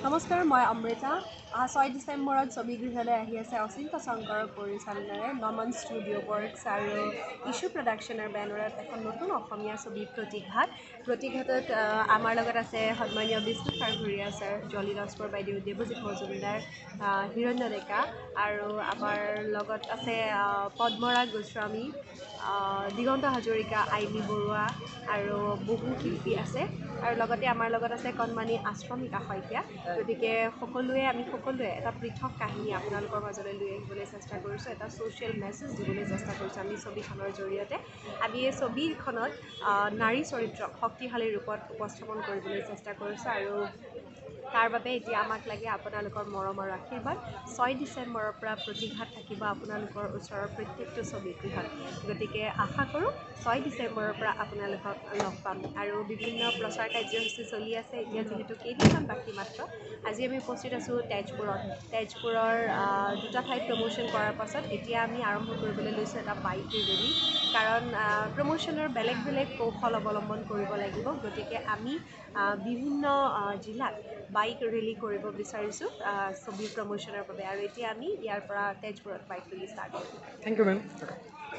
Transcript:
নমস্কাৰ, মই অমৃতা। 6 ডিচেম্বৰত ছবিগৃহলৈ আহি আছে অচিন্ত শংকৰৰ পৰিচালনাৰে নমন ষ্টুডিঅ' ৱৰ্কছ আৰু ইছ্যু প্ৰডাকশ্যনৰ বেনাৰত এখন নতুন অসমীয়া ছবি প্ৰতিঘাত। প্ৰতিঘাতত আমাৰ লগত আছে সন্মানীয় বিষ্ণু খাৰঘৰীয়া ছাৰ, জলি লস্কৰ বাইদেউ, দেৱজিৎ মজুমদাৰ, হিৰণ্য ডেকা আৰু আমাৰ লগত আছে পদ্মৰা গোস্বামী, দিগন্ত হাজৰিকা, আইমী বৰুৱা আৰু বহু শিল্পী আছে। আৰু লগতে আমাৰ লগত আছে কণমানি আশ্ৰমিকা শইকীয়া। গতিকে আমি সকলোৱে এটা পৃথক কাহিনী আপোনালোকৰ মাজলৈ লৈ আহিবলৈ চেষ্টা কৰিছোঁ, এটা ছ'চিয়েল মেছেজ দিবলৈ চেষ্টা কৰিছোঁ আমি ছবিখনৰ জৰিয়তে। আমি এই ছবিখনত নাৰী চৰিত্ৰক শক্তিশালী ৰূপত উপস্থাপন কৰিবলৈ চেষ্টা কৰিছোঁ আৰু তাৰ বাবে এতিয়া আমাক লাগে আপোনালোকৰ মৰম আৰু আশীৰ্বাদ। 6 ডিচেম্বৰৰ পৰা প্ৰতিঘাত থাকিব আপোনালোকৰ ওচৰৰ প্ৰত্যেকটো ছবিগৃহত। গতিকে আশা কৰোঁ 6 ডিচেম্বৰৰ পৰা আপোনালোকক লগ পাম। আৰু বিভিন্ন প্ৰচাৰ কাৰ্যসূচী চলি আছে এতিয়া, যিহেতু কেইদিনমান বাকী মাত্ৰ। আজি আমি উপস্থিত আছোঁ তেজপুৰৰ 2টা ঠাইত প্ৰমোশ্যন কৰাৰ পাছত এতিয়া আমি আৰম্ভ কৰিবলৈ লৈছোঁ এটা বাইক ৰেলী। কাৰণ প্ৰমোশ্যনৰ বেলেগ বেলেগ কৌশল অৱলম্বন কৰিব লাগিব। গতিকে আমি বিভিন্ন জিলাত বাইক ৰেলী কৰিব বিচাৰিছোঁ ছবিৰ প্ৰমোশ্যনৰ বাবে। আৰু এতিয়া আমি ইয়াৰ পৰা তেজপুৰত বাইক ৰেলী ষ্টাৰ্ট কৰিম। Thank you ma'am.